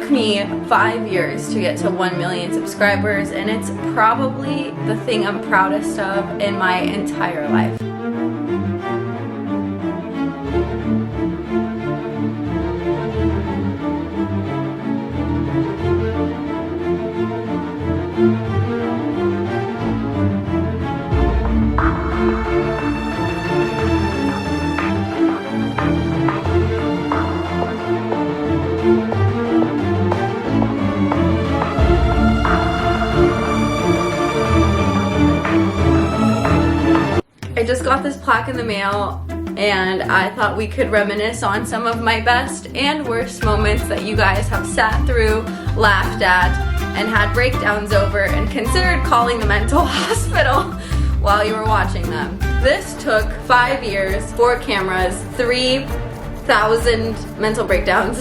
took me 5 years to get to 1 million subscribers, and it's probably the thing I'm proudest of in my entire life. I just got this plaque in the mail, and I thought we could reminisce on some of my best and worst moments that you guys have sat through, laughed at, and had breakdowns over, and considered calling the mental hospital while you were watching them. This took 5 years, 4 cameras, 3,000 mental breakdowns,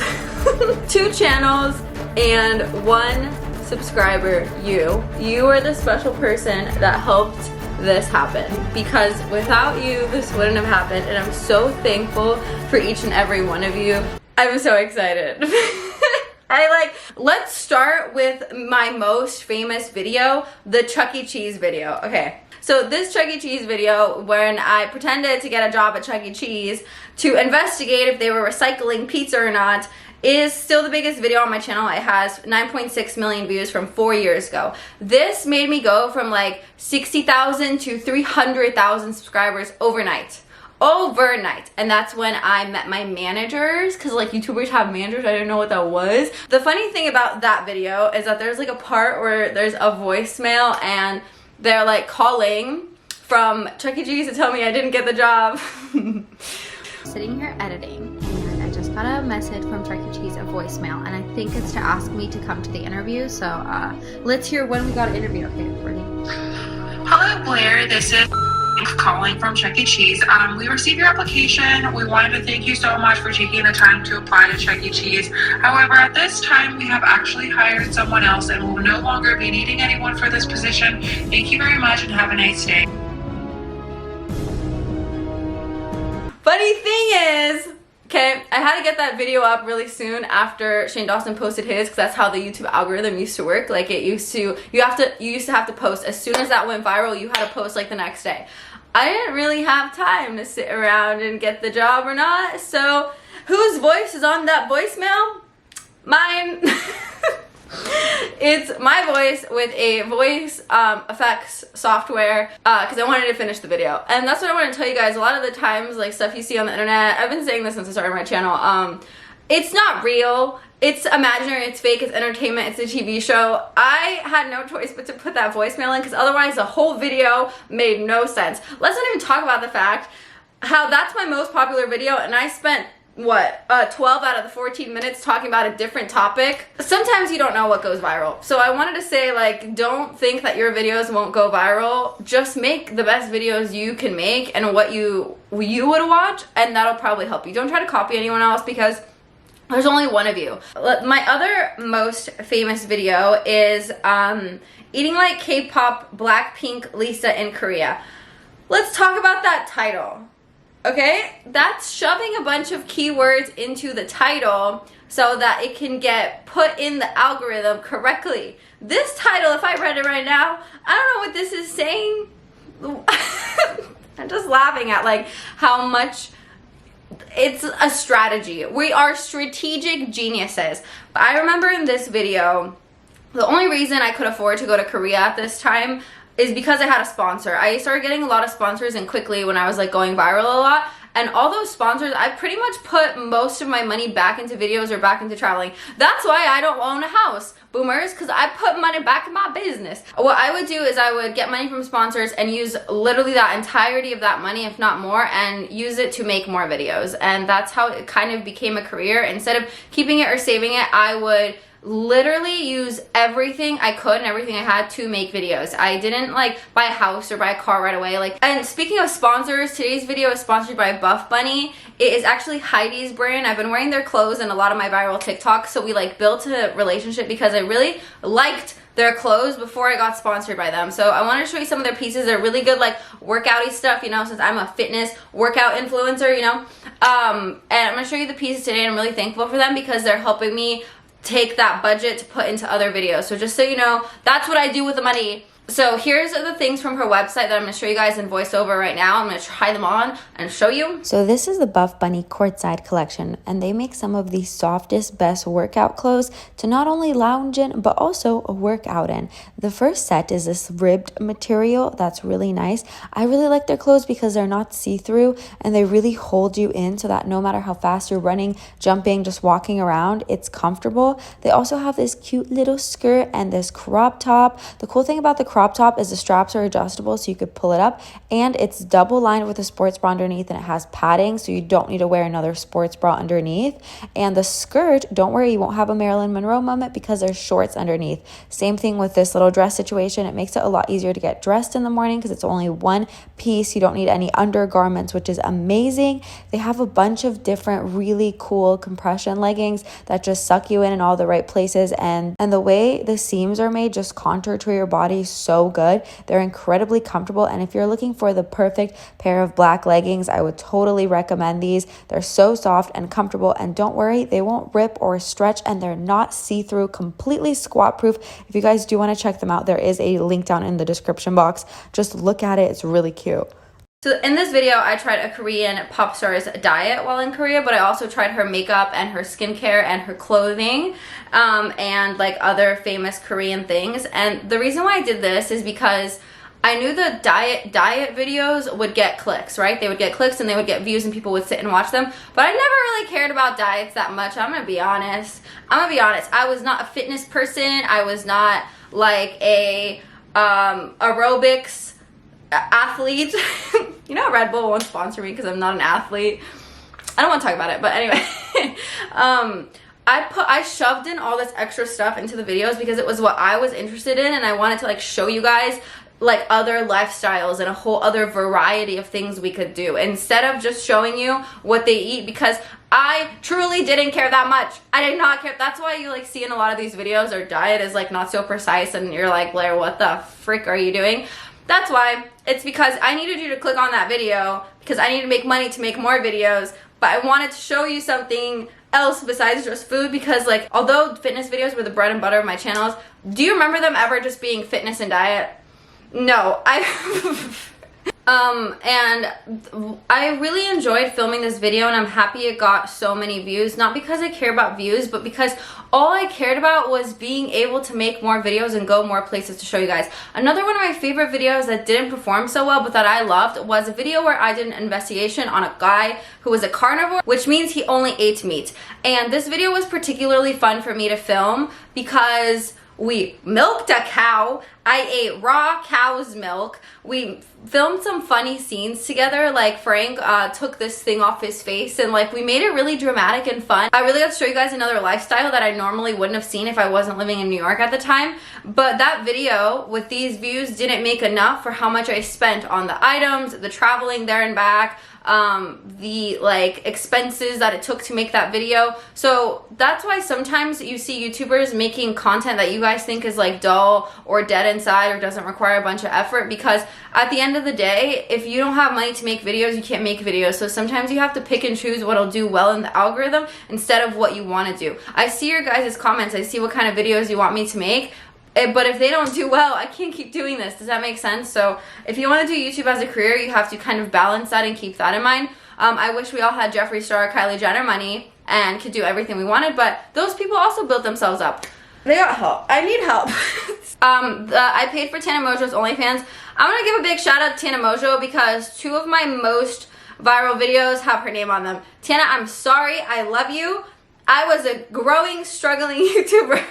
2 channels, and 1 subscriber, you. You are the special person that helped this happen, because without you this wouldn't have happened, and I'm so thankful for each and every one of you. I'm so excited. Let's start with my most famous video, the Chuck E. Cheese video. Okay, so this Chuck E. Cheese video, when I pretended to get a job at Chuck E. Cheese to investigate if they were recycling pizza or not, is still the biggest video on my channel. It has 9.6 million views from 4 years ago. This made me go from like 60,000 to 300,000 subscribers overnight. And that's when I met my managers, because like YouTubers have managers. I didn't know what that was. The funny thing about that video is that there's like a part where there's a voicemail and they're like calling from Chuck E. Cheese to tell me I didn't get the job. Sitting here editing, and I just got a message from Chuck E. Cheese, a voicemail, and I think it's to ask me to come to the interview. So let's hear when we got an interview. Okay, ready? Hello Blair, this is calling from Chuck E. Cheese. We received your application. We wanted to thank you so much for taking the time to apply to Chuck E. Cheese. However, at this time we have actually hired someone else and will no longer be needing anyone for this position. Thank you very much and have a nice day. Funny thing is, okay, I had to get that video up really soon after Shane Dawson posted his, because that's how the YouTube algorithm used to work. Like it used to, you used to have to post as soon as that went viral. You had to post like the next day. I didn't really have time to sit around and get the job or not. So whose voice is on that voicemail? Mine. It's my voice with a voice effects software, because I wanted to finish the video. And that's what I want to tell you guys. A lot of the times, like stuff you see on the internet, I've been saying this since I started my channel, it's not real, it's imaginary, it's fake, it's entertainment, it's a TV show. I had no choice but to put that voicemail in, because otherwise the whole video made no sense. Let's not even talk about the fact how that's my most popular video, and I spent 12 out of the 14 minutes talking about a different topic. Sometimes you don't know what goes viral. So I wanted to say, like, don't think that your videos won't go viral. Just make the best videos you can make and what you would watch, and that'll probably help you. Don't try to copy anyone else, because there's only one of you. My other most famous video is eating like K-pop Blackpink Lisa in Korea. Let's talk about that title. Okay, that's shoving a bunch of keywords into the title so that it can get put in the algorithm correctly. This title, if I read it right now, I don't know what this is saying. I'm just laughing at like how much it's a strategy. We are strategic geniuses. I remember in this video, the only reason I could afford to go to Korea at this time is because I had a sponsor. I started getting a lot of sponsors and quickly when I was like going viral a lot. And all those sponsors, I pretty much put most of my money back into videos or back into traveling. That's why I don't own a house, boomers, because I put money back in my business. What I would do is I would get money from sponsors and use literally that entirety of that money, if not more, and use it to make more videos. And that's how it kind of became a career. Instead of keeping it or saving it, I would literally use everything I could and everything I had to make videos. I didn't like buy a house or buy a car right away. And speaking of sponsors, today's video is sponsored by Buff Bunny. It is actually Heidi's brand. I've been wearing their clothes in a lot of my viral TikToks, so we like built a relationship because I really liked their clothes before I got sponsored by them. So I wanted to show you some of their pieces. They're really good, like workouty stuff, you know, since I'm a fitness workout influencer, you know. And I'm gonna show you the pieces today, and I'm really thankful for them because they're helping me take that budget to put into other videos. So just so you know, that's what I do with the money. So here's the things from her website that I'm going to show you guys in voiceover right now. I'm going to try them on and show you. So this is the Buff Bunny Courtside Collection, and they make some of the softest, best workout clothes to not only lounge in, but also work out in. The first set is this ribbed material that's really nice. I really like their clothes because they're not see-through, and they really hold you in so that no matter how fast you're running, jumping, just walking around, it's comfortable. They also have this cute little skirt and this crop top. The cool thing about the crop top is the straps are adjustable so you could pull it up, and it's double lined with a sports bra underneath, and it has padding so you don't need to wear another sports bra underneath. And the skirt, don't worry, you won't have a Marilyn Monroe moment because there's shorts underneath. Same thing with this little dress situation. It makes it a lot easier to get dressed in the morning because it's only one piece. You don't need any undergarments, which is amazing. They have a bunch of different really cool compression leggings that just suck you in all the right places, and the way the seams are made just contour to your body so good. They're incredibly comfortable, and if you're looking for the perfect pair of black leggings, I would totally recommend these. They're so soft and comfortable, and don't worry, they won't rip or stretch, and they're not see-through, completely squat proof. If you guys do want to check them out, there is a link down in the description box. Just look at it, it's really cute. So in this video, I tried a Korean pop star's diet while in Korea, but I also tried her makeup and her skincare and her clothing, and like other famous Korean things. And the reason why I did this is because I knew the diet videos would get clicks, right? They would get clicks and they would get views and people would sit and watch them. But I never really cared about diets that much. I'm gonna be honest. I was not a fitness person. I was not like a aerobics athlete. You know, Red Bull won't sponsor me because I'm not an athlete. I don't want to talk about it, but anyway. I shoved in all this extra stuff into the videos because it was what I was interested in, and I wanted to like show you guys like other lifestyles and a whole other variety of things we could do instead of just showing you what they eat, because I truly didn't care that much. I did not care. That's why you like see in a lot of these videos our diet is like not so precise and you're like, Blair, what the frick are you doing? That's why. It's because I needed you to click on that video because I need to make money to make more videos, but I wanted to show you something else besides just food, because like although fitness videos were the bread and butter of my channels, do you remember them ever just being fitness and diet? No, and I really enjoyed filming this video, and I'm happy it got so many views, not because I care about views, but because all I cared about was being able to make more videos and go more places to show you guys. Another one of my favorite videos that didn't perform so well, but that I loved, was a video where I did an investigation on a guy who was a carnivore, which means he only ate meat. And this video was particularly fun for me to film because we milked a cow. I ate raw cow's milk. We filmed some funny scenes together. Like Frank took this thing off his face, and like we made it really dramatic and fun. I really got to show you guys another lifestyle that I normally wouldn't have seen if I wasn't living in New York at the time. But that video with these views didn't make enough for how much I spent on the items, the traveling there and back, the like expenses that it took to make that video. So that's why sometimes you see YouTubers making content that you guys think is like dull or dead inside or doesn't require a bunch of effort, because at the end of the day, if you don't have money to make videos, you can't make videos. So sometimes you have to pick and choose what'll do well in the algorithm instead of what you want to do. I see your guys' comments. I see what kind of videos you want me to make. But if they don't do well, I can't keep doing this. Does that make sense? So if you want to do YouTube as a career, you have to kind of balance that and keep that in mind. I wish we all had Jeffree Star, Kylie Jenner money and could do everything we wanted, but those people also built themselves up. They got help. I need help. I paid for Tana Mojo's OnlyFans. I'm going to give a big shout out to Tana Mojo because 2 of my most viral videos have her name on them. Tana, I'm sorry. I love you. I was a growing, struggling YouTuber.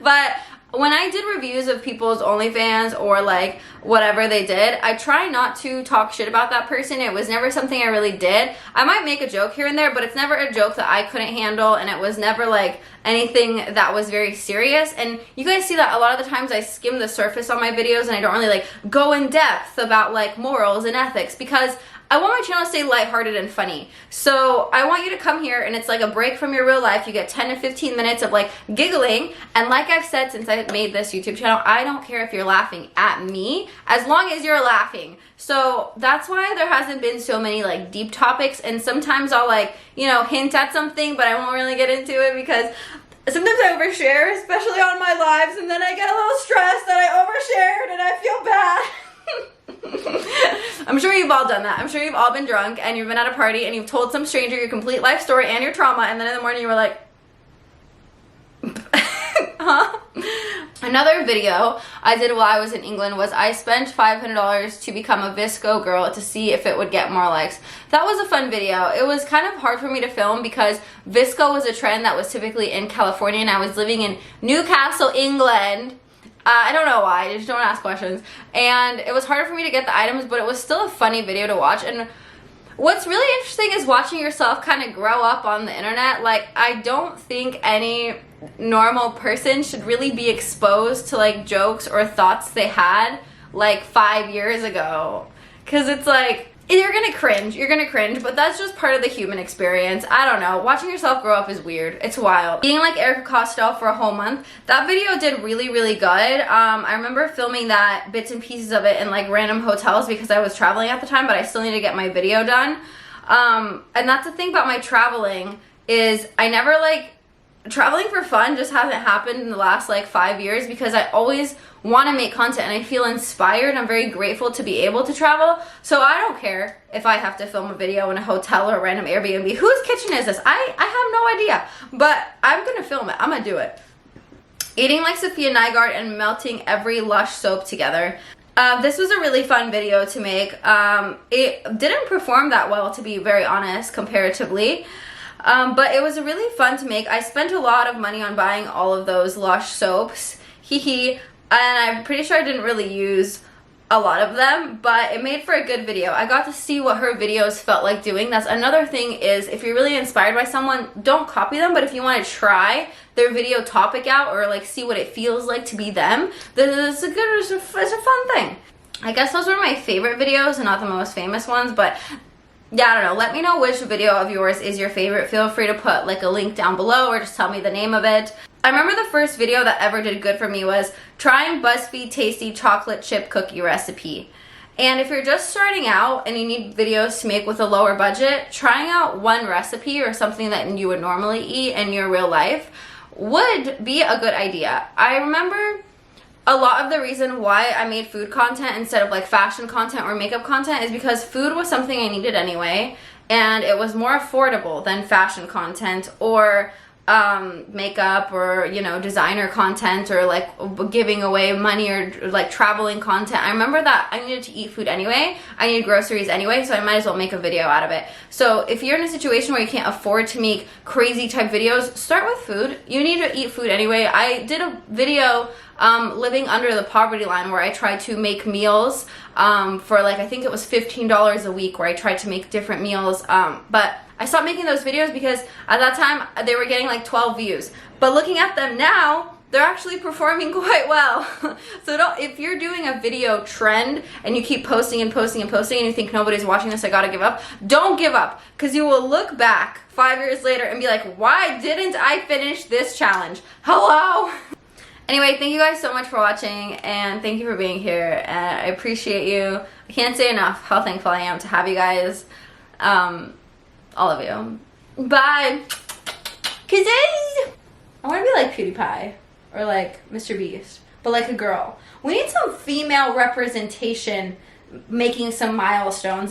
But when I did reviews of people's OnlyFans or like whatever they did, I try not to talk shit about that person. It was never something I really did. I might make a joke here and there, but it's never a joke that I couldn't handle, and it was never like anything that was very serious. And you guys see that a lot of the times I skim the surface on my videos and I don't really like go in depth about like morals and ethics, because I want my channel to stay lighthearted and funny. So I want you to come here and it's like a break from your real life. You get 10 to 15 minutes of like giggling. And like I've said since I made this YouTube channel, I don't care if you're laughing at me as long as you're laughing. So that's why there hasn't been so many like deep topics. And sometimes I'll like, you know, hint at something, but I won't really get into it because Sometimes I overshare, especially on my lives, and then I get a little stressed that I overshared and I feel bad. I'm sure you've all done that. I'm sure you've all been drunk and you've been at a party and you've told some stranger your complete life story and your trauma, and then in the morning you were like, huh? Another video I did while I was in England was I spent $500 to become a Visco girl to see if it would get more likes. That was a fun video. It was kind of hard for me to film because Visco was a trend that was typically in California and I was living in Newcastle, England. I don't know why, just don't ask questions. And it was harder for me to get the items, but it was still a funny video to watch. And what's really interesting is watching yourself kind of grow up on the internet. Like, I don't think any normal person should really be exposed to like jokes or thoughts they had like 5 years ago, because it's like you're gonna cringe, but that's just part of the human experience. I don't know, watching yourself grow up is weird. It's wild. Being like Erica Costello for a whole month, that video did really good. I remember filming that, bits and pieces of it, in like random hotels because I was traveling at the time, but I still need to get my video done. And that's the thing about my traveling, is I never like traveling for fun just hasn't happened in the last like 5 years, because I always want to make content and I feel inspired. I'm very grateful to be able to travel, so I don't care if I have to film a video in a hotel or a random Airbnb. Whose kitchen is this? I have no idea, but I'm gonna film it. I'm gonna do it. Eating like Sophia Nygaard and melting every Lush soap together. This was a really fun video to make. It didn't perform that well, to be very honest, comparatively. But it was really fun to make. I spent a lot of money on buying all of those Lush soaps, and I'm pretty sure I didn't really use a lot of them, but it made for a good video. I got to see what her videos felt like doing. That's another thing, is if you're really inspired by someone, don't copy them, but if you want to try their video topic out or like see what it feels like to be them, it's a fun thing. I guess those were my favorite videos and not the most famous ones, but yeah, I don't know. Let me know which video of yours is your favorite. Feel free to put like a link down below or just tell me the name of it. I remember the first video that ever did good for me was trying BuzzFeed Tasty chocolate chip cookie recipe. And if you're just starting out and you need videos to make with a lower budget, trying out one recipe or something that you would normally eat in your real life would be a good idea. I remember a lot of the reason why I made food content instead of like fashion content or makeup content is because food was something I needed anyway, and it was more affordable than fashion content or makeup or, you know, designer content or like giving away money or like traveling content. I remember that I needed to eat food anyway. I needed groceries anyway, so I might as well make a video out of it. So if you're in a situation where you can't afford to make crazy type videos, start with food. You need to eat food anyway. I did a video living under the poverty line where I tried to make meals for like, I think it was $15 a week, where I tried to make different meals, but I stopped making those videos because at that time they were getting like 12 views. But looking at them now, they're actually performing quite well. So if you're doing a video trend and you keep posting and posting and posting and you think nobody's watching this, I gotta give up, don't give up, because you will look back 5 years later and be like, why didn't I finish this challenge? Hello? Anyway, thank you guys so much for watching, and thank you for being here, and I appreciate you. I can't say enough how thankful I am to have you guys, all of you. Bye! Kisses! I want to be like PewDiePie, or like Mr. Beast, but like a girl. We need some female representation making some milestones.